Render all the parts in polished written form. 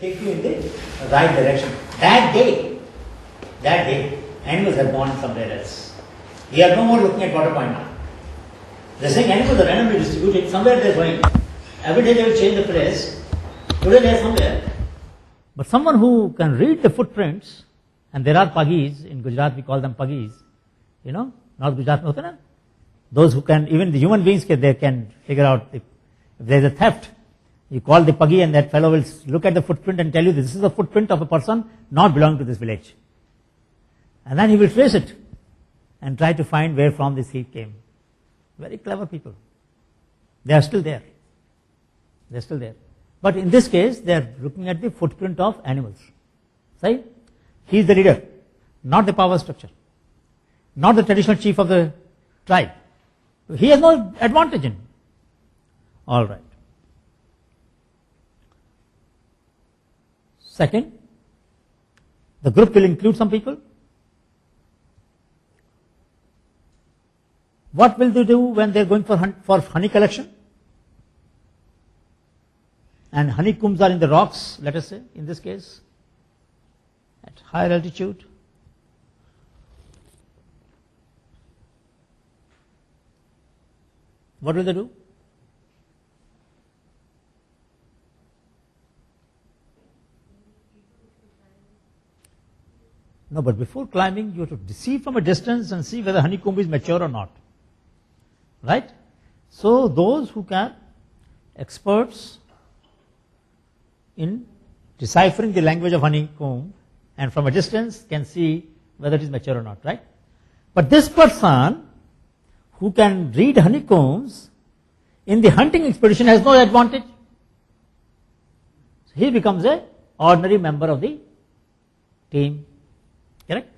take you in the right direction. That day, animals have gone somewhere else. We are no more looking at water point now. They're saying animals are randomly distributed, somewhere they're going. Every day they will change the place. Today they are somewhere. But someone who can read the footprints, and there are puggies, in Gujarat we call them puggies, North Gujarat mein hote na? Those who can, even the human beings, they can figure out if there is a theft. You call the puggy and that fellow will look at the footprint and tell you this is the footprint of a person not belonging to this village. And then he will trace it and try to find where from this thief came. Very clever people. They are still there. They are still there. But in this case, they are looking at the footprint of animals. Right? He is the leader, not the power structure, not the traditional chief of the tribe. He has no advantage in it. All right. Second, the group will include some people. What will they do when they are going for honey collection? And honeycombs are in the rocks, let us say, in this case, at higher altitude. What will they do? No, but before climbing, you have to see from a distance and see whether honeycomb is mature or not. Right? So, those who can, experts in deciphering the language of honeycomb and from a distance can see whether it is mature or not. Right? But this person who can read honeycombs in the hunting expedition has no advantage. So he becomes an ordinary member of the team. Correct?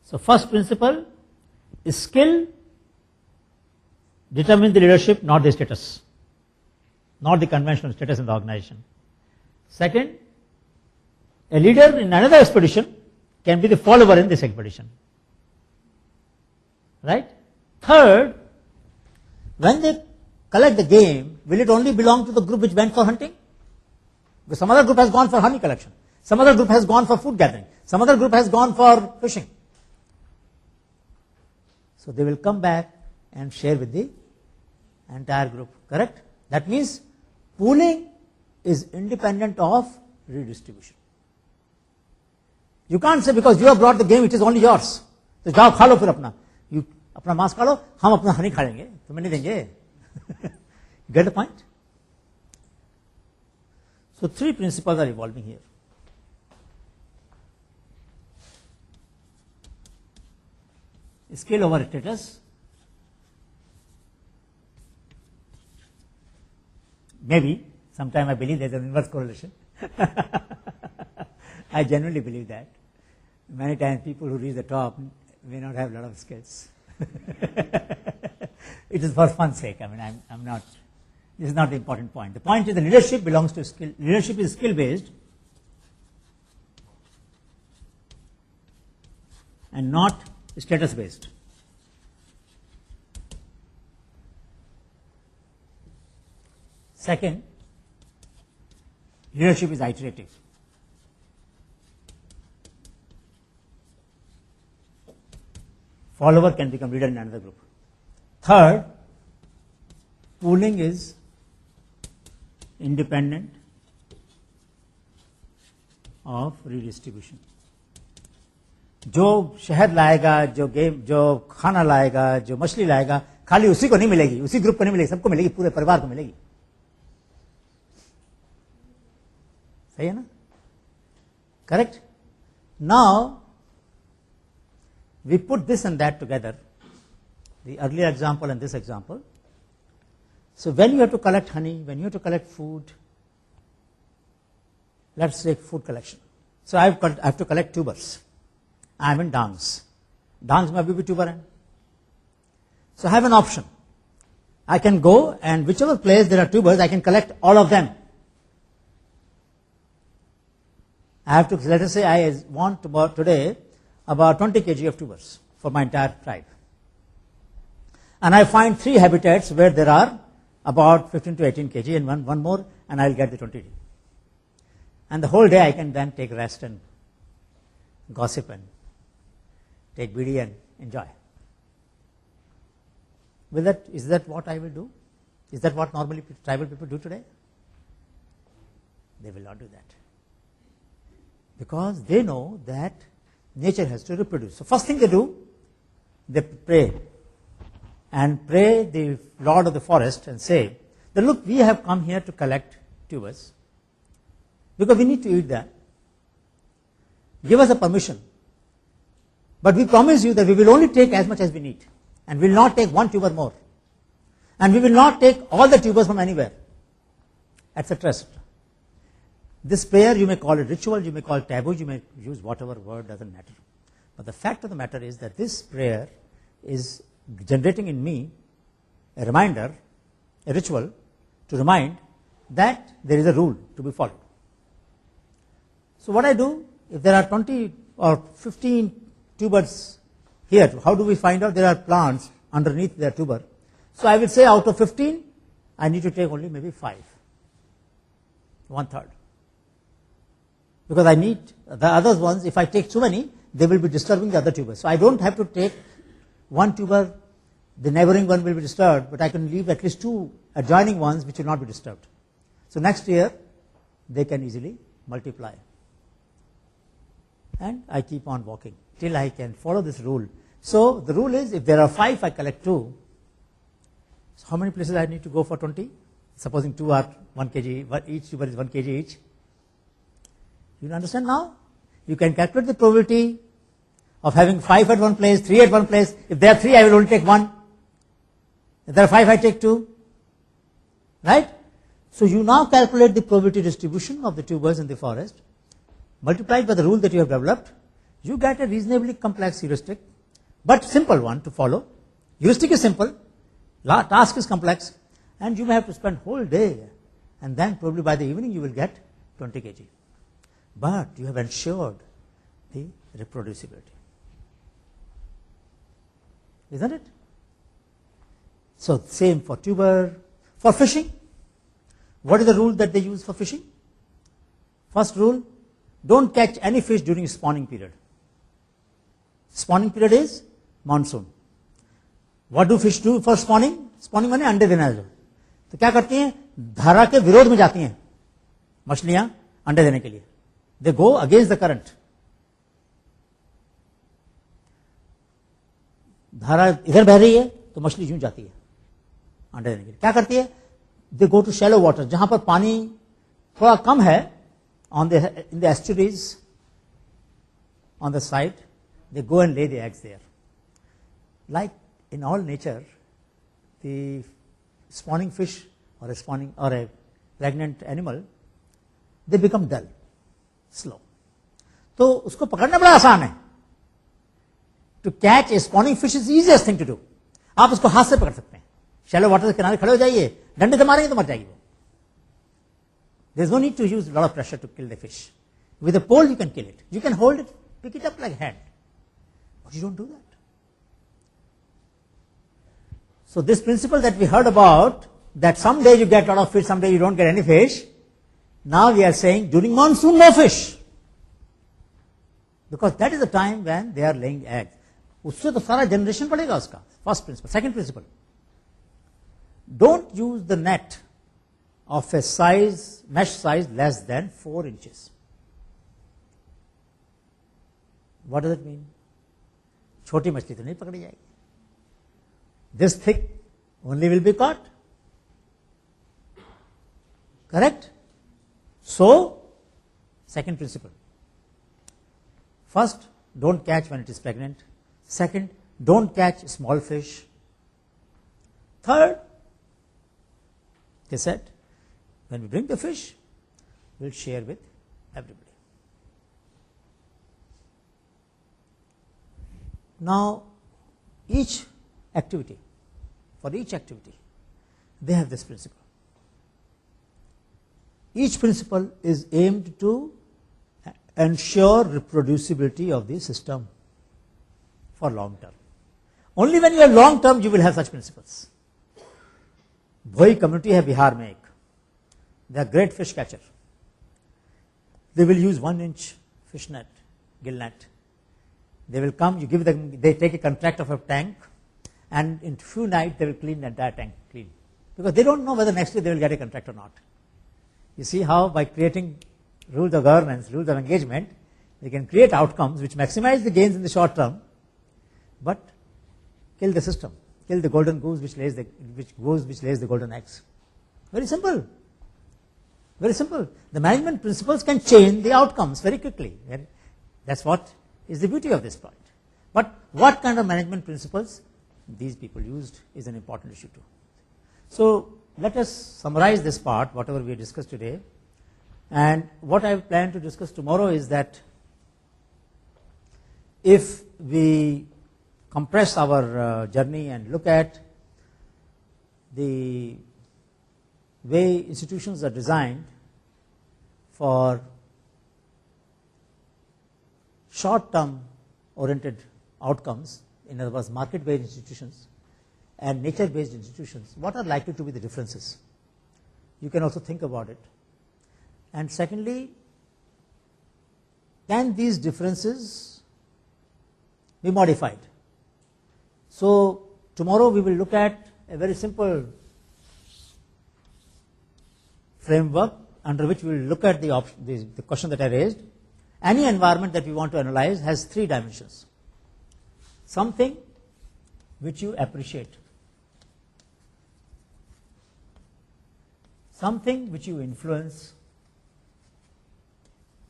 So first principle is skill determines the leadership, not the status, not the conventional status in the organization. Second, a leader in another expedition can be the follower in this expedition. Right? Third, when they collect the game, will it only belong to the group which went for hunting? Because some other group has gone for honey collection. Some other group has gone for food gathering. Some other group has gone for fishing. So they will come back and share with the entire group. Correct? That means pooling is independent of redistribution. You can't say because you have brought the game, it is only yours. So जाओ खा लो फिर अपना. You अपना मांस खा लो, हम अपना हनी खा लेंगे, तुम्हें नहीं देंगे. Get the point? So three principles are evolving here. Skill over status. Maybe, sometime I believe there is an inverse correlation. I genuinely believe that. Many times people who reach the top may not have a lot of skills. It is for fun's sake. I mean, I'm not, this is not the important point. The point is the leadership belongs to skill. Leadership is skill based and not status based. Second, leadership is iterative. Follower can become leader in another group. Third, pooling is independent of redistribution. जो शहद लाएगा, जो game, जो खाना लाएगा, जो मछली लाएगा, खाली उसी को नहीं मिलेगी, उसी ग्रुप को नहीं मिलेगी, सबको मिलेगी, पूरे परिवार को मिलेगी. सही है ना? Correct? Now we put this and that together, the earlier example and this example. So when you have to collect honey, when you have to collect food, let's take food collection. So I have to collect tubers. I am in Dangs. Dangs may be tuber. So I have an option. I can go and whichever place there are tubers, I can collect all of them. I have to, let us say I want today about 20 kg of tubers for my entire tribe. And I find 3 habitats where there are about 15 to 18 kg and one more, and I'll get the 20G. And the whole day I can then take rest and gossip and take BD and enjoy. Is that what I will do? Is that what normally tribal people do today? They will not do that. Because they know that nature has to reproduce. So first thing they do, they pray. And pray the Lord of the forest and say, that look, we have come here to collect tubers. Because we need to eat that. Give us a permission. But we promise you that we will only take as much as we need. And we will not take one tuber more. And we will not take all the tubers from anywhere. Etc. This prayer, you may call it ritual, you may call it taboo, you may use whatever word, doesn't matter. But the fact of the matter is that this prayer is generating in me a reminder, a ritual, to remind that there is a rule to be followed. So what I do, if there are 20 or 15 tubers here, how do we find out there are plants underneath their tuber? So I will say out of 15, I need to take only maybe 5, 1/3. Because I need the other ones, if I take too many, they will be disturbing the other tubers. So I don't have to take one tuber, the neighboring one will be disturbed, but I can leave at least 2 adjoining ones which will not be disturbed. So next year, they can easily multiply. And I keep on walking till I can follow this rule. So the rule is, if there are 5, I collect 2. So how many places I need to go for 20? Supposing 2 are 1 kg, each tuber is 1 kg each. You understand now? You can calculate the probability of having 5 at one place, 3 at one place. If there are 3, I will only take 1. If there are 5, I take 2. Right? So you now calculate the probability distribution of the tubers in the forest, multiplied by the rule that you have developed. You get a reasonably complex heuristic, but simple one to follow. Heuristic is simple, task is complex, and you may have to spend whole day, and then probably by the evening you will get 20 kg. But you have ensured the reproducibility. Isn't it? So same for tuber. For fishing, what is the rule that they use for fishing? First rule, don't catch any fish during spawning period. Spawning period is monsoon. What do fish do for spawning? Spawning माने अंडे देना है जो. तो क्या करती हैं? धारा के विरोध में जाती हैं मछलियां अंडे देने के लिए. They go against the current. धारा इधर बह रही है तो मछली यूं जाती है अंडे देने के लिए. क्या करती है? They go to shallow water, जहां पर पानी थोड़ा कम है, in the estuaries, on the side, they go and lay the eggs there. Like in all nature, the spawning fish or a pregnant animal, they become dull, slow. तो उसको पकड़ना बड़ा आसान है. To catch a spawning fish is the easiest thing to do. आप उसको हाथ से पकड़ सकते हैं. शैलो वाटर के किनारे खड़े हो जाइए, डंडे से मारेंगे तो मर जाएगी वो. There is no need to use a lot of pressure to kill the fish. With a pole you can kill it. You can hold it, pick it up like hand. But you don't do that. So this principle that we heard about, that someday you get a lot of fish, someday you don't get any fish. Now we are saying during monsoon no fish. Because that is the time when they are laying eggs. उससे तो सारा generation पड़ेगा उसका. First principle. Second principle. Don't use the net of a size, mesh size less than 4 inches. What does it mean? छोटी मछली तो नहीं पकड़ी जाएगी. This thick only will be caught. Correct? So, second principle. First, don't catch when it is pregnant. Second, don't catch small fish. Third, they said, when we bring the fish, we'll share with everybody. Now, for each activity, they have this principle. Each principle is aimed to ensure reproducibility of the system for long term. Only when you are long term, you will have such principles. Bhoi community है बिहार में एक, They are great fish catcher. They will use 1-inch fish net, gill net. They will come, you give them, they take a contract of a tank, and in few nights they will clean the entire tank clean. Because they don't know whether next year they will get a contract or not. You see how by creating rules of governance, rules of engagement, they can create outcomes which maximize the gains in the short term, but kill the system, kill the golden goose which lays the golden eggs. Very simple. Very simple. The management principles can change the outcomes very quickly. And that's what is the beauty of this point. But what kind of management principles these people used is an important issue too. So let us summarize this part, whatever we discussed today. And what I plan to discuss tomorrow is that if we compress our journey and look at the way institutions are designed for short-term oriented outcomes, in other words market-based institutions and nature-based institutions, what are likely to be the differences? You can also think about it. And secondly, can these differences be modified? So tomorrow we will look at a very simple framework under which we will look at the question that I raised. Any environment that we want to analyze has 3 dimensions. Something which you appreciate, something which you influence,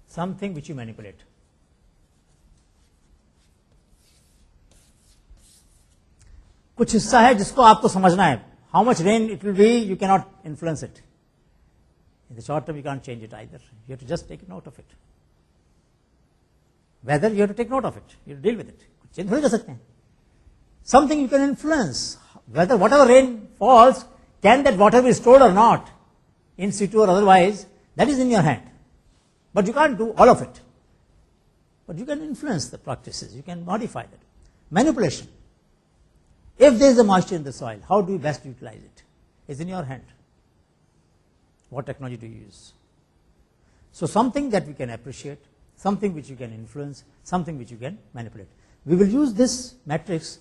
something which you manipulate. कुछ हिस्सा है जिसको आपको समझना है. How much rain it will be, you cannot influence it. In the short term, you can't change it either. You have to just take note of it. Weather, you have to take note of it. You have to deal with it. Change थोड़ी कर सकते हैं. Something you can influence. Whether whatever rain falls, can that water be stored or not, in situ or otherwise, that is in your hand. But you can't do all of it. But you can influence the practices. You can modify that. Manipulation. If there is a moisture in the soil, how do you best utilize it? It's in your hand. What technology do you use? So something that we can appreciate, something which you can influence, something which you can manipulate. We will use this matrix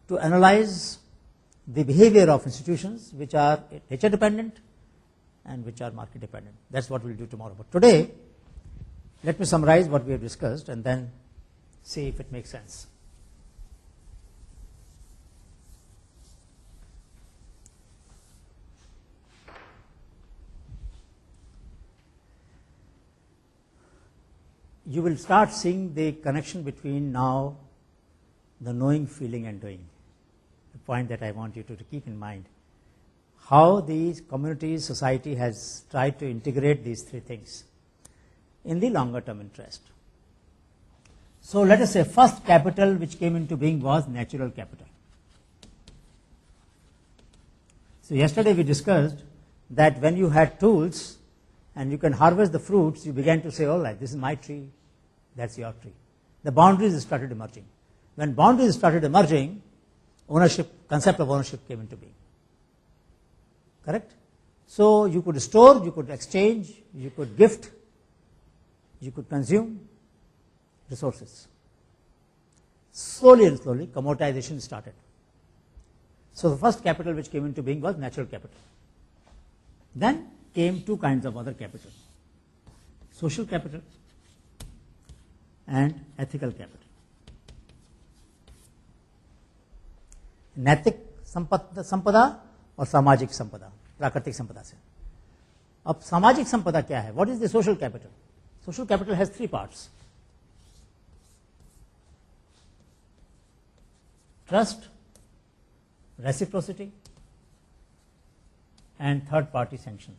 to analyze the behavior of institutions which are nature dependent and which are market dependent. That's what we'll do tomorrow. But today, let me summarize what we have discussed and then see if it makes sense. You will start seeing the connection between now the knowing, feeling and doing. The point that I want you to keep in mind. How these communities, society has tried to integrate these 3 things in the longer term interest. So let us say first capital which came into being was natural capital. So yesterday we discussed that when you had tools and you can harvest the fruits, you began to say, all right, this is my tree, that's your tree. The boundaries started emerging. When boundaries started emerging, ownership, concept of ownership came into being. Correct? So you could store, you could exchange, you could gift, you could consume resources. Slowly and slowly, commoditization started. So the first capital which came into being was natural capital. Then came 2 kinds of other capital. Social capital and ethical capital. नैतिक संपदा और सामाजिक संपदा, प्राकृतिक संपदा से. अब सामाजिक संपदा क्या है? What is the social capital? Social capital has 3 parts. Trust, reciprocity and third party sanctions.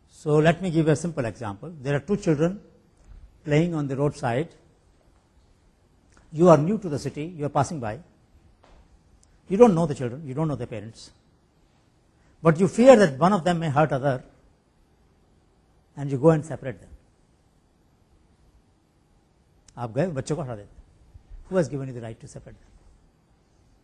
So let me give a simple example. There are 2 children playing on the roadside. You are new to the city, you are passing by. You don't know the children, you don't know their parents. But you fear that one of them may hurt other, and you go and separate them. आप गए बच्चों को हटा देते. Who has given you the right to separate them?